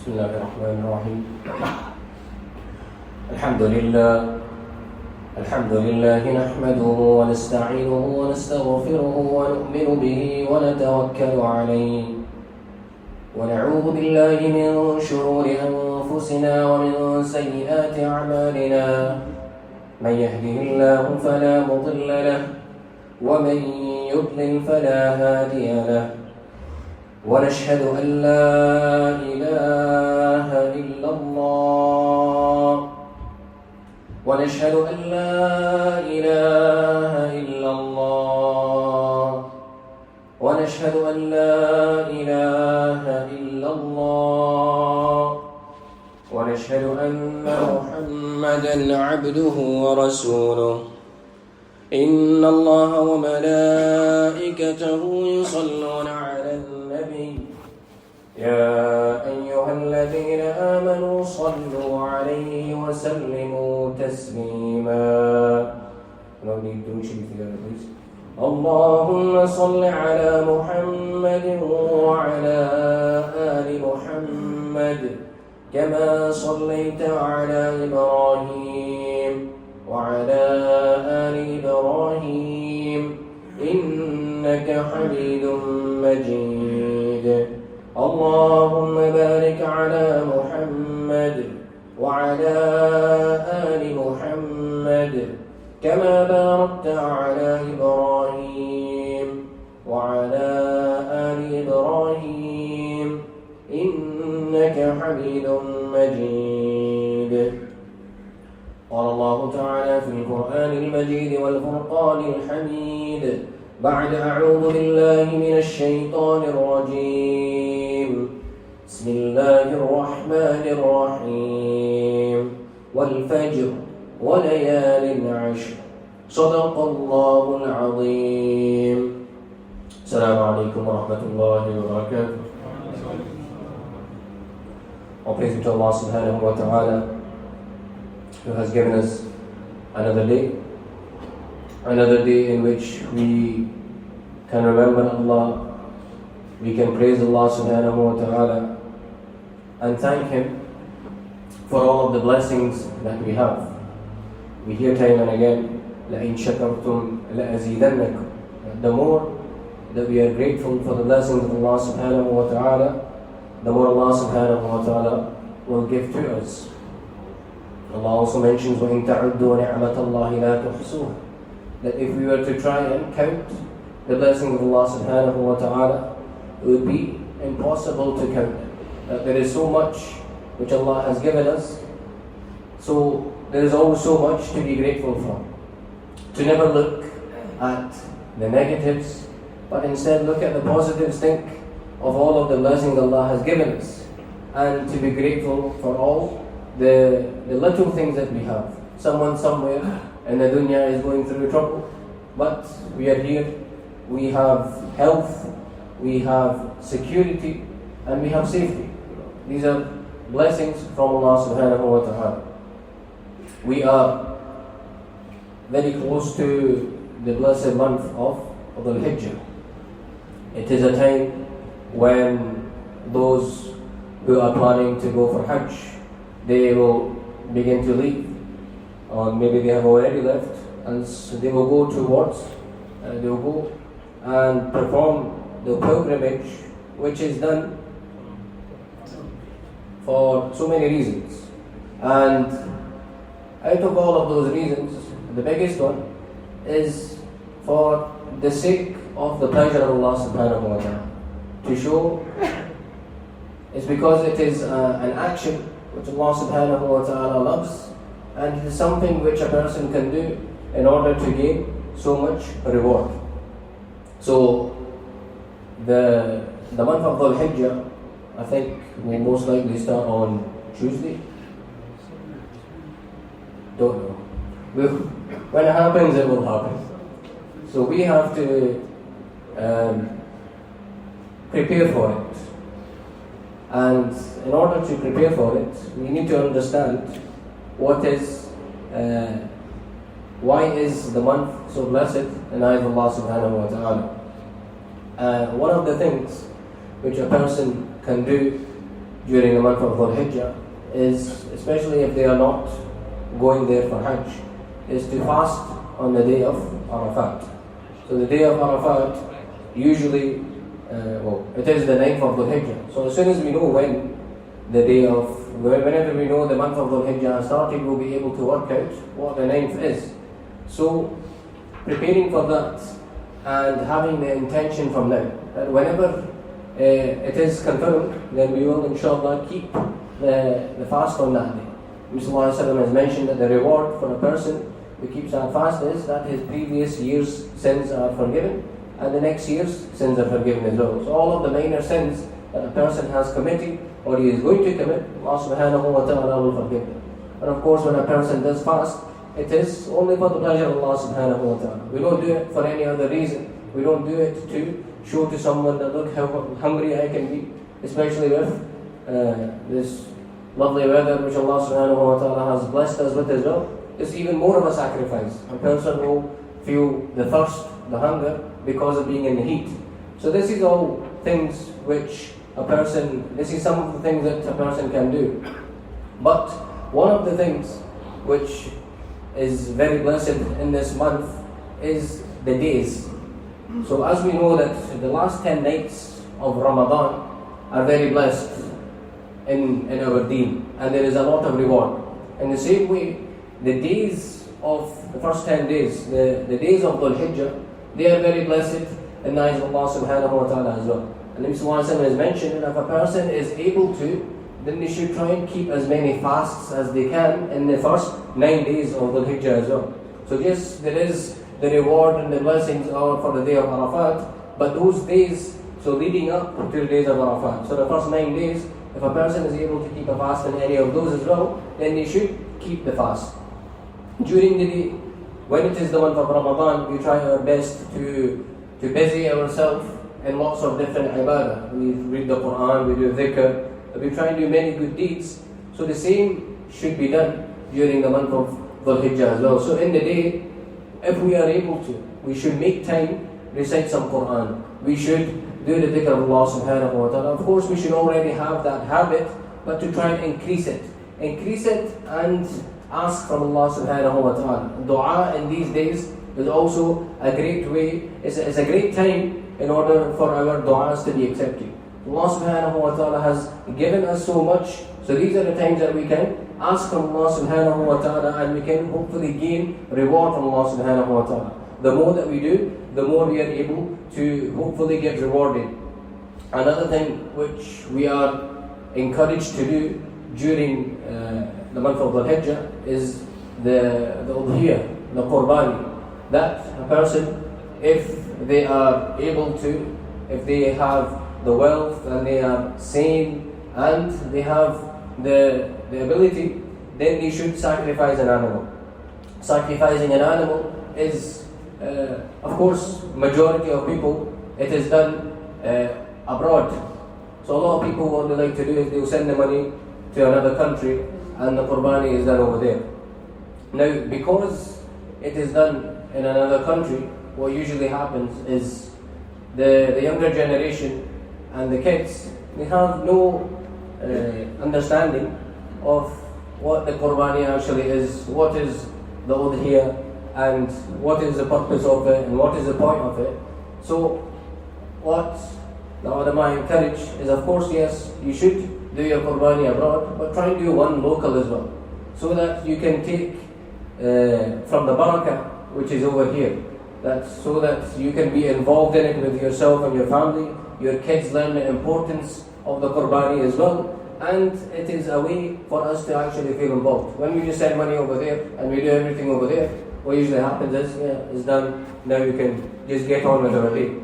بسم الله الرحمن الرحيم الحمد لله نحمده ونستعينه ونستغفره ونؤمن به ونتوكل عليه ونعوذ بالله من شرور أنفسنا ومن سيئات أعمالنا من يهده الله فلا مضل له ومن يضلل فلا هادي له ونشهد أن لا إله إلا الله ونشهد أن لا إله إلا الله ونشهد أن لا إله إلا الله ونشهد أن محمدًا عبده ورسوله إن الله وملائكته يصلون على النبي يا أيها الذين آمنوا صلوا عليه وسلموا تسليما. No need to achieve together, please. اللهم صل على محمد وعلى آل محمد كما صليت على إبراهيم وعلى آل إبراهيم إنك حميد مجيد. اللهم بارك على محمد وعلى آل محمد كما باركت على إبراهيم وعلى آل إبراهيم إنك حميد مجيد. قال الله تعالى في القرآن المجيد والفرقان الحميد بعد أعوذ بالله من الشيطان الرجيم بسم الله الرحمن الرحيم والفجر وليال عشر صدق الله العظيم. السلام عليكم ورحمة الله وبركاته. All praise to Allah subhanahu wa ta'ala, who has given us another day in which we can remember Allah, we can praise Allah subhanahu wa ta'ala and thank Him for all of the blessings that we have. We hear time and again, لَإِن شَكَرْتُمْ لَأَزِيدَنَّكُمْ. The more that we are grateful for the blessings of Allah subhanahu wa ta'ala, the more Allah subhanahu wa ta'ala will give to us. Allah also mentions وَإِن تَعُدُّوا نِعْمَةَ اللَّهِ لَا تُحْصُوهَا, that if we were to try and count the blessings of Allah subhanahu wa ta'ala, it would be impossible to count them. There is so much which Allah has given us, so there is always so much to be grateful for. To never look at the negatives, but instead look at the positives, think of all of the blessings Allah has given us, and to be grateful for all the little things that we have. Someone somewhere in the dunya is going through trouble, but we are here, we have health, we have security, and we have safety. These are blessings from Allah subhanahu wa ta'ala. We are very close to the blessed month of Dhul-Hijjah. It is a time when those who are planning to go for Hajj, they will begin to leave, or maybe they have already left, and so they will go towards, they will go and perform the pilgrimage, which is done for so many reasons. And out of all of those reasons, the biggest one is for the sake of the pleasure of Allah subhanahu wa ta'ala. To show, it's because it is an action which Allah subhanahu wa ta'ala loves, and it is something which a person can do in order to gain so much reward. So the month of Dhul-Hijjah, I think, will most likely start on Tuesday. Don't know. When it happens, it will happen. So we have to prepare for it. And in order to prepare for it, we need to understand why is the month so blessed in the eyes of Allah subhanahu wa ta'ala. One of the things which a person can do during the month of Dhul-Hijjah is, especially if they are not going there for Hajj, is to fast on the day of Arafat. So the day of Arafat, usually, it is the 9th of Dhul-Hijjah. So as soon as we know whenever we know the month of Dhul-Hijjah has started, we'll be able to work out what the 9th is. So preparing for that and having the intention from now, that whenever it is confirmed, then we will inshallah keep the fast on that day. Mr. has mentioned that the reward for a person who keeps that fast is that his previous year's sins are forgiven and the next year's sins are forgiven as well. So all of the minor sins that a person has committed or he is going to commit, Allah subhanahu wa ta'ala will forgive them. And of course when a person does fast, it is only for the pleasure of Allah subhanahu wa ta'ala. We don't do it for any other reason. We don't do it to show to someone that look how hungry I can be, especially with this lovely weather which Allah subhanahu wa ta'ala has blessed us with as well. It's even more of a sacrifice. A person will feel the thirst, the hunger because of being in the heat. So this is all things which this is some of the things that a person can do. But one of the things which is very blessed in this month is the days. So as we know that the last 10 nights of Ramadan are very blessed in our deen, and there is a lot of reward. In the same way, the days of the first 10 days, the days of Dhul-Hijjah, they are very blessed in the eyes of Allah subhanahu wa ta'ala as well. And Nabi sallallahu alayhi wa sallam has mentioned that if a person is able to, then they should try and keep as many fasts as they can in the first 9 days of Dhul-Hijjah as well. So yes, there is the reward and the blessings are for the day of Arafat, but those days, so leading up to the days of Arafat, so the first 9 days, if a person is able to keep a fast in any of those as well, then they should keep the fast. During the day, when it is the month of Ramadan, we try our best to busy ourselves in lots of different ibadah. We read the Quran, we do dhikr, we try and do many good deeds. So the same should be done during the month of Dhul-Hijjah as well. So in the day, if we are able to, we should make time, recite some Quran. We should do the dhikr of Allah subhanahu wa ta'ala. Of course, we should already have that habit, but to try and increase it. Increase it and ask from Allah subhanahu wa ta'ala. Dua in these days is also a great way, it's a great time in order for our du'as to be accepted. Allah subhanahu wa ta'ala has given us so much, so these are the times that we can ask from Allah subhanahu wa ta'ala and we can hopefully gain reward from Allah subhanahu wa ta'ala. The more that we do, the more we are able to hopefully get rewarded. Another thing which we are encouraged to do during the month of Dhul-Hijjah is the Udhiyah, the Qurbani. That a person, if they are able to, if they have the wealth and they are sane and they have the ability, then they should sacrifice an animal. Sacrificing an animal is, of course, majority of people, it is done abroad. So a lot of people, what they like to do is they will send the money to another country and the Qurbani is done over there. Now, because it is done in another country, what usually happens is the younger generation and the kids, they have no understanding of what the Qurbani actually is, what is the Udhiyah, and what is the purpose of it, and what is the point of it. So, what the ulama encourage is, of course, yes, you should do your Qurbani abroad, but try and do one local as well, so that you can take from the barakah which is over here, so that you can be involved in it with yourself and your family. Your kids learn the importance of the Qurbani as well, and it is a way for us to actually feel involved. When we just send money over there and we do everything over there, what usually happens is, it's done, now you can just get on with our day.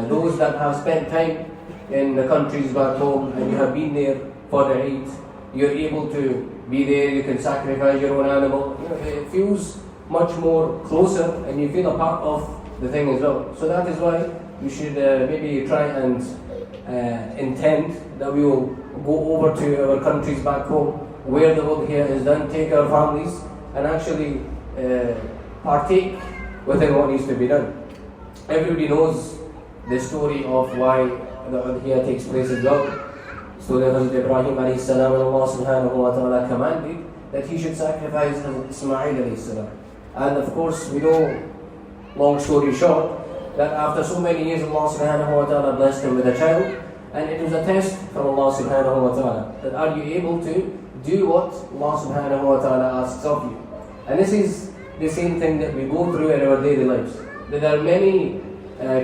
Those that have spent time in the countries back home and you have been there for the Eid, you're able to be there, you can sacrifice your own animal. It feels much more closer and you feel a part of the thing as well. So that is why you should maybe try and intend that we will go over to our countries back home where the work here is done, take our families and actually partake within what needs to be done. Everybody knows the story of why the Udhiyah takes place as well. story of Hazrat Ibrahim alayhi salam, and Allah subhanahu wa ta'ala commanded that he should sacrifice Ismail alayhi salam. And of course, we know, long story short, that after so many years Allah subhanahu wa ta'ala blessed him with a child, and it was a test from Allah subhanahu wa ta'ala, that are you able to do what Allah subhanahu wa ta'ala asks of you. And this is the same thing that we go through in our daily lives. There are many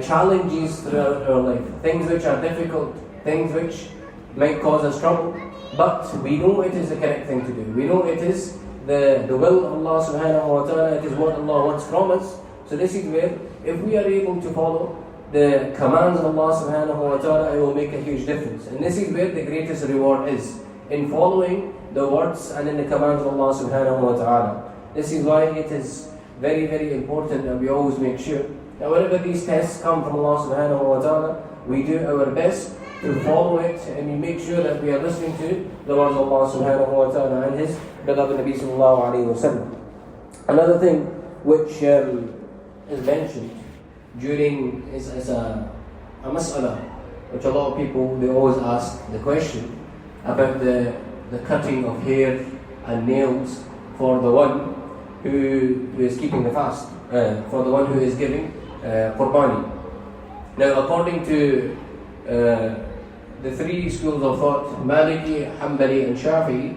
challenges throughout our life, things which are difficult, things which might cause us trouble, but we know it is the correct thing to do. We know it is the will of Allah subhanahu wa ta'ala, it is what Allah wants from us. So this is where, if we are able to follow the commands of Allah subhanahu wa ta'ala, it will make a huge difference. And this is where the greatest reward is, in following the words and in the commands of Allah subhanahu wa ta'ala. This is why it is very, very important that we always make sure that whenever these tests come from Allah subhanahu wa ta'ala, we do our best to follow it, and we make sure that we are listening to the words of Allah subhanahu wa ta'ala and His beloved Nabi sallallahu alayhi wa sallam. Another thing which is mentioned during is a mas'ala, which a lot of people, they always ask the question about the cutting of hair and nails for the one who is keeping the fast, for the one who is giving qurbani. Now, according to the three schools of thought, Maliki, Hanbali and Shafi'i,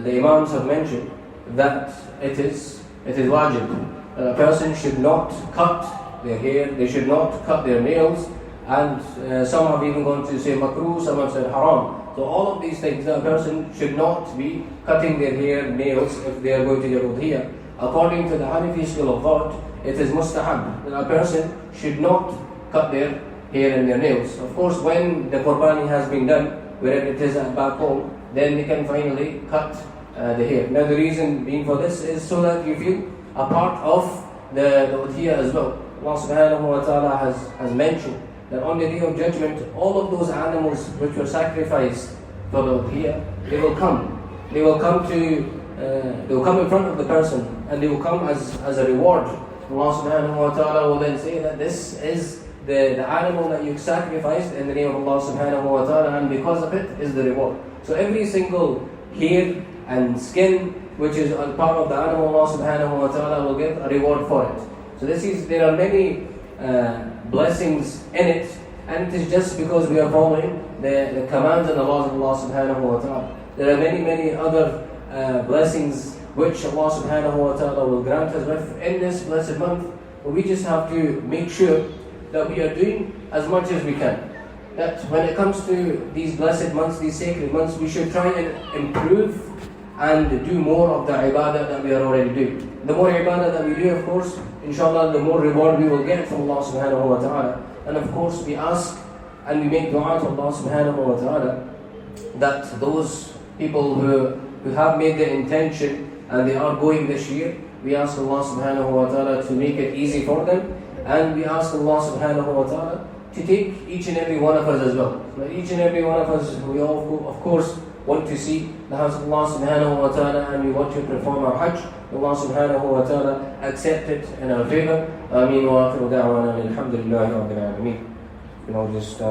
the Imams have mentioned that it is wajib. A person should not cut their hair, they should not cut their nails, and some have even gone to say makruh, some have said haram. So all of these things, a person should not be cutting their hair, nails, if they are going to the Dhul-Hijjah. According to the Hanafi school of thought, it is mustahab, that a person should not cut their hair and their nails. Of course, when the qurbani has been done, wherever it is at back home, then they can finally cut the hair. Now the reason being for this is so that you feel a part of the Udhiyah as well. Allah subhanahu wa ta'ala has mentioned that on the day of judgment, all of those animals which were sacrificed for the Udhiyah, they will come. They will come in front of the person, and they will come as a reward. Allah subhanahu wa ta'ala will then say that this is the animal that you sacrificed in the name of Allah subhanahu wa ta'ala, and because of it is the reward. So every single hair and skin which is a part of the animal, Allah subhanahu wa ta'ala will get a reward for it. So there are many blessings in it, and it is just because we are following the commands and the laws of Allah subhanahu wa ta'ala. There are many, many other blessings which Allah subhanahu wa ta'ala will grant us with in this blessed month. But we just have to make sure that we are doing as much as we can. That when it comes to these blessed months, these sacred months, we should try and improve and do more of the ibadah that we are already doing. The more ibadah that we do, of course, inshallah, the more reward we will get from Allah subhanahu wa ta'ala. And of course, we ask and we make dua to Allah subhanahu wa ta'ala that those people who have made the intention and they are going this year, we ask Allah subhanahu wa ta'ala to make it easy for them, and we ask Allah subhanahu wa ta'ala to take each and every one of us as well. But each and every one of us, we all of course want to see the house of Allah subhanahu wa ta'ala, and we want to perform our hajj. Allah subhanahu wa ta'ala accept it in our favor. Ameen wa akhiru da'wana alhamdulillahi rabbil alameen. You know, just